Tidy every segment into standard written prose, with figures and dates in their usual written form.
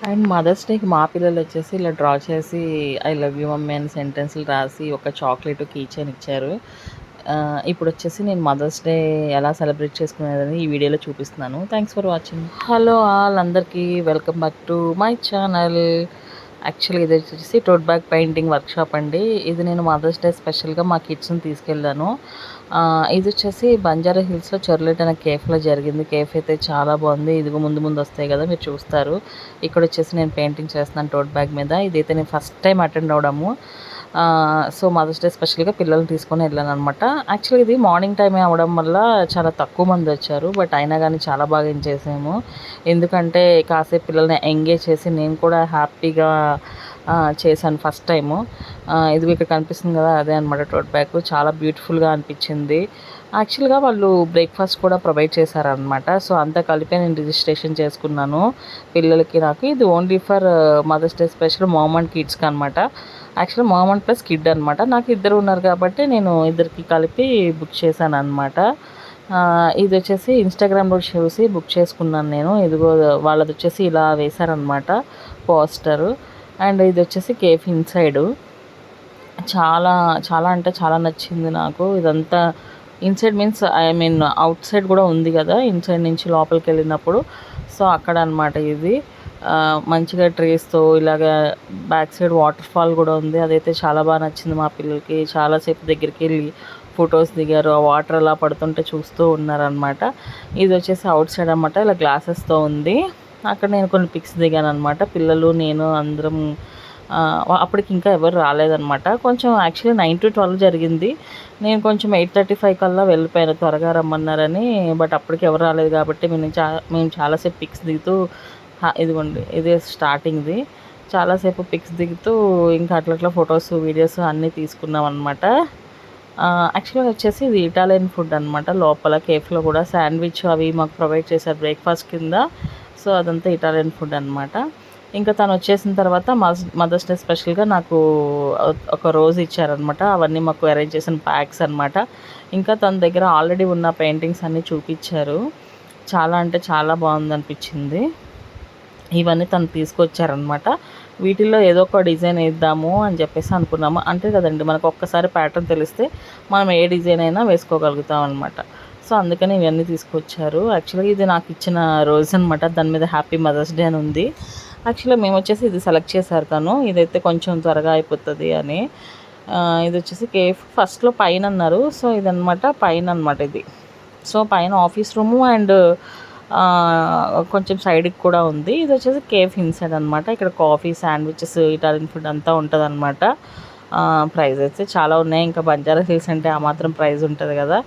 And mothers డేకి మా పిల్లలు వచ్చేసి ఇలా డ్రా చేసి ఐ లవ్ యూ మమ్మీ అని సెంటెన్స్లు రాసి ఒక చాక్లెట్ కీ చైన్ ఇచ్చారు. ఇప్పుడు వచ్చేసి నేను మదర్స్ డే ఎలా సెలబ్రేట్ చేసుకునేదని ఈ వీడియోలో చూపిస్తున్నాను. Thanks for watching. Hello all, అందరికీ welcome back to my channel. యాక్చువల్గా ఇది వచ్చేసి టోట్ బ్యాగ్ పెయింటింగ్ వర్క్షాప్ అండి. ఇది నేను మదర్స్ డే స్పెషల్గా మా కిడ్స్ని తీసుకెళ్ళాను. ఇది వచ్చేసి బంజారా హిల్స్లో చెర్లెట్ అనే కేఫ్లో జరిగింది. కేఫ్ అయితే చాలా బాగుంది. ఇదిగో ముందు ముందు వస్తాయి కదా, మీరు చూస్తారు. ఇక్కడ వచ్చేసి నేను పెయింటింగ్ చేస్తున్నాను టోట్ బ్యాగ్ మీద. ఇదైతే నేను ఫస్ట్ టైం అటెండ్ అవడము. సో మదర్స్ డే స్పెషల్గా పిల్లల్ని తీసుకొని వెళ్ళాను అనమాట. యాక్చువల్లీ ఇది మార్నింగ్ టైమే అవ్వడం వల్ల చాలా తక్కువ మంది వచ్చారు. బట్ అయినా కానీ చాలా బాగా ఎంజాయ్ చేసాము. ఎందుకంటే కాసేపు పిల్లల్ని ఎంగేజ్ చేసి నేను కూడా హ్యాపీగా చేశాను ఫస్ట్ టైము. ఇది ఇక్కడ కనిపిస్తుంది కదా, అదే అనమాట టోట్ బ్యాగ్. చాలా బ్యూటిఫుల్గా అనిపించింది. యాక్చువల్గా వాళ్ళు బ్రేక్ఫాస్ట్ కూడా ప్రొవైడ్ చేశారనమాట. సో అంతా కలిపి నేను రిజిస్ట్రేషన్ చేసుకున్నాను పిల్లలకి నాకు. ఇది only for Mother's Day special mom and కిడ్స్కి అనమాట. యాక్చువల్గా మామ్ అండ్ ప్లస్ కిడ్ అనమాట. నాకు ఇద్దరు ఉన్నారు కాబట్టి నేను ఇద్దరికి కలిపి బుక్ చేశాను అనమాట. ఇది వచ్చేసి ఇన్స్టాగ్రామ్లో చూసి బుక్ చేసుకున్నాను నేను. ఇదిగో వాళ్ళది వచ్చేసి ఇలా వేశారనమాట పోస్టరు. అండ్ ఇది వచ్చేసి కేఫ్ ఇన్సైడు. చాలా చాలా అంటే చాలా నచ్చింది నాకు. ఇదంతా inside means I mean out side కూడా ఉంది కదా, ఇన్సైడ్ నుంచి లోపలికి వెళ్ళినప్పుడు. సో అక్కడ అనమాట ఇది. మంచిగా ట్రీస్తో ఇలాగ బ్యాక్ సైడ్ వాటర్ ఫాల్ కూడా ఉంది. అదైతే చాలా బాగా నచ్చింది మా పిల్లలకి. చాలాసేపు దగ్గరికి వెళ్ళి ఫొటోస్ దిగారు. ఆ వాటర్ అలా పడుతుంటే చూస్తూ ఉన్నారనమాట. ఇది వచ్చేసి అవుట్ సైడ్ అనమాట, ఇలా గ్లాసెస్తో ఉంది. అక్కడ నేను కొన్ని పిక్స్ దిగాను అనమాట. పిల్లలు నేను అందరం. అప్పటికి ఇంకా ఎవరు రాలేదనమాట. కొంచెం యాక్చువల్లీ 9 to 12 జరిగింది. నేను కొంచెం 8:35 కల్లా వెళ్ళిపోయాను, త్వరగా రమ్మన్నారని. బట్ అప్పటికి ఎవరు రాలేదు కాబట్టి మేము చాలాసేపు పిక్స్ దిగుతూ ఇదిగోండి ఇదే స్టార్టింగ్ది. చాలాసేపు పిక్స్ దిగుతూ ఇంకా అట్లా ఫొటోస్ వీడియోస్ అన్నీ తీసుకున్నాం అనమాట. యాక్చువల్గా వచ్చేసి ఇది ఇటాలియన్ ఫుడ్ అనమాట. లోపల కేఫ్లో కూడా శాండ్విచ్ అవి మాకు ప్రొవైడ్ చేశారు బ్రేక్ఫాస్ట్ కింద. సో అదంతా ఇటాలియన్ ఫుడ్ అనమాట. ఇంకా తను వచ్చేసిన తర్వాత మదర్స్ డే స్పెషల్గా నాకు ఒక రోజు ఇచ్చారనమాట. అవన్నీ మాకు అరేంజ్ చేసిన ప్యాక్స్ అనమాట. ఇంకా తన దగ్గర ఆల్రెడీ ఉన్న పెయింటింగ్స్ అన్నీ చూపించారు. చాలా అంటే చాలా బాగుందనిపించింది. ఇవన్నీ తను తీసుకొచ్చారనమాట. వీటిల్లో ఏదో ఒక డిజైన్ వేద్దాము అని చెప్పేసి అనుకున్నాము. అంతే కదండి, మనకు ఒక్కసారి ప్యాటర్న్ తెలిస్తే మనం ఏ డిజైన్ అయినా వేసుకోగలుగుతాం అనమాట. సో అందుకని ఇవన్నీ తీసుకొచ్చారు. యాక్చువల్గా ఇది నాకు ఇచ్చిన రోజు అనమాట. దాని మీద హ్యాపీ మదర్స్ డే అని ఉంది. యాక్చువల్గా మేము వచ్చేసి ఇది సెలెక్ట్ చేశారు తను. ఇదైతే కొంచెం త్వరగా అయిపోతుంది అని. ఇది వచ్చేసి కేఫ్ ఫస్ట్లో పైన అన్నారు. సో ఇదనమాట పైన అనమాట ఇది. సో పైన ఆఫీస్ రూము అండ్ కొంచెం సైడ్కి కూడా ఉంది. ఇది వచ్చేసి కేఫ్ ఇన్సైడ్ అనమాట. ఇక్కడ కాఫీ, శాండ్విచెస్, ఇటాలియన్ ఫుడ్ అంతా ఉంటుంది అనమాట. ప్రైస్ అయితే చాలా ఉన్నాయి. ఇంకా బంజారా హిల్స్ అంటే ఆ మాత్రం ప్రైస్ ఉంటుంది కదా.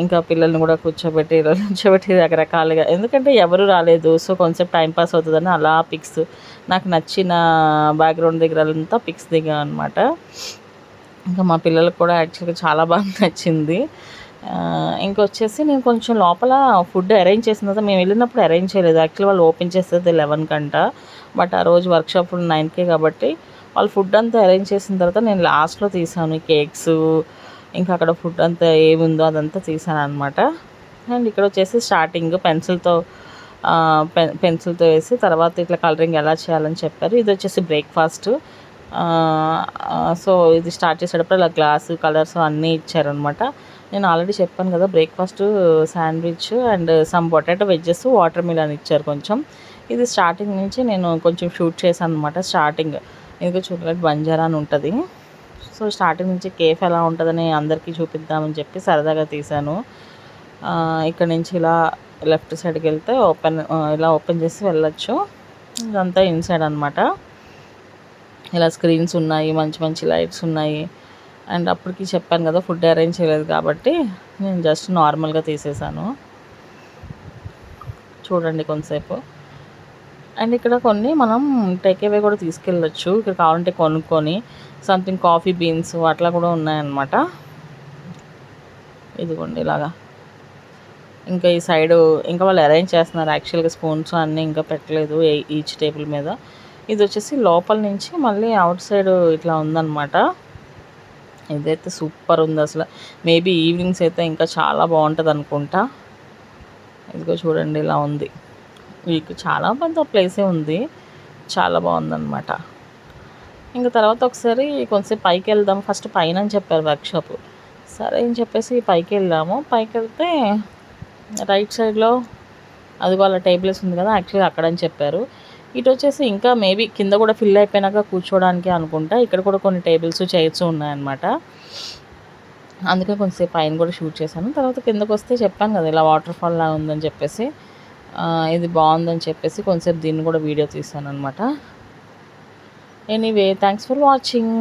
ఇంకా పిల్లల్ని కూడా కూర్చోబెట్టి రకరకాలుగా, ఎందుకంటే ఎవరు రాలేదు. సో కొంచెం టైంపాస్ అవుతుందని అలా పిక్స్, నాకు నచ్చిన బ్యాక్గ్రౌండ్ దగ్గర అంతా పిక్స్ దిగా అనమాట. ఇంకా మా పిల్లలకు కూడా యాక్చువల్గా చాలా బాగా నచ్చింది. ఇంకొచ్చేసి నేను కొంచెం లోపల ఫుడ్ అరేంజ్ చేసిన తర్వాత, మేము వెళ్ళినప్పుడు అరేంజ్ చేయలేదు. యాక్చువల్లీ వాళ్ళు ఓపెన్ చేసేది 11 కంట. బట్ ఆ రోజు వర్క్షాప్ 9కే కాబట్టి వాళ్ళు ఫుడ్ అంతా అరేంజ్ చేసిన తర్వాత నేను లాస్ట్లో తీసాను కేక్స్. ఇంకా అక్కడ ఫుడ్ అంతా ఏముందో అదంతా తీసాను అనమాట. అండ్ ఇక్కడ వచ్చేసి స్టార్టింగ్ పెన్సిల్తో వేసి తర్వాత ఇట్లా కలరింగ్ ఎలా చేయాలని చెప్పారు. ఇది వచ్చేసి బ్రేక్ఫాస్ట్. సో ఇది స్టార్ట్ చేసేటప్పుడు ఇలా గ్లాసు కలర్స్ అన్నీ ఇచ్చారనమాట. నేను ఆల్రెడీ చెప్పాను కదా, breakfast sandwich and some potato wedges, watermelon ఇచ్చారు కొంచెం. ఇది స్టార్టింగ్ నుంచి నేను కొంచెం షూట్ చేశాను అనమాట. స్టార్టింగ్ ఎందుకు చూడలేదు, బంజారా అని ఉంటుంది. సో స్టార్టింగ్ నుంచి కేఫ్ ఎలా ఉంటుందని అందరికీ చూపిద్దామని చెప్పి సరదాగా తీశాను. ఇక్కడ నుంచి ఇలా లెఫ్ట్ సైడ్కి వెళ్తే ఇలా ఓపెన్ చేసి వెళ్ళొచ్చు. ఇదంతా ఇన్సైడ్ అనమాట. ఇలా స్క్రీన్స్ ఉన్నాయి, మంచి మంచి లైట్స్ ఉన్నాయి. అండ్ అప్పటికి చెప్పాను కదా, ఫుడ్ అరేంజ్ చేయలేదు కాబట్టి నేను జస్ట్ నార్మల్గా తీసేసాను. చూడండి కొంతసేపు. అండ్ ఇక్కడ కొన్ని మనం టేక్ అవే కూడా తీసుకెళ్ళొచ్చు. ఇక్కడ కావాలంటే కొనుక్కొని సంథింగ్ కాఫీ బీన్స్ అట్లా కూడా ఉన్నాయన్నమాట. ఇదిగోండి ఇలాగా. ఇంకా ఈ సైడు ఇంకా వాళ్ళు అరేంజ్ చేస్తున్నారు. యాక్చువల్గా స్పూన్స్ అన్నీ ఇంకా పెట్టలేదు ఈచ్ టేబుల్ మీద. ఇది వచ్చేసి లోపల నుంచి మళ్ళీ అవుట్ సైడ్ ఇట్లా ఉందన్నమాట. ఇదైతే సూపర్ ఉంది అసలు. మేబీ ఈవినింగ్స్ అయితే ఇంకా చాలా బాగుంటుంది అనుకుంటా. ఇదిగో చూడండి ఇలా ఉంది. మీకు చాలా పెద్ద ప్లేసే ఉంది. చాలా బాగుందన్నమాట. ఇంక తర్వాత ఒకసారి కొంచెంసేపు పైకి వెళ్దాం, ఫస్ట్ పైన అని చెప్పారు వర్క్షాప్. సరే అని చెప్పేసి పైకి వెళ్ళాము. పైకి వెళ్తే రైట్ సైడ్లో అదిగో అలా టేబుల్స్ ఉంది కదా, యాక్చువల్లీ అక్కడని చెప్పారు. ఇటు వచ్చేసి ఇంకా మేబీ కింద కూడా ఫిల్ అయిపోయినాక కూర్చోవడానికి అనుకుంటా. ఇక్కడ కూడా కొన్ని టేబుల్స్ చైర్స్ ఉన్నాయన్నమాట. అందుకే కొంచెంసేపు పైన కూడా షూట్ చేశాను. తర్వాత కిందకు వస్తే చెప్పాను కదా ఇలా వాటర్ ఫాల్ లా ఉందని చెప్పేసి, ఇది బాగుందని చెప్పేసి కొంచెంసేపు దీన్ని కూడా వీడియో తీశాను అనమాట. Anyway, thanks for watching.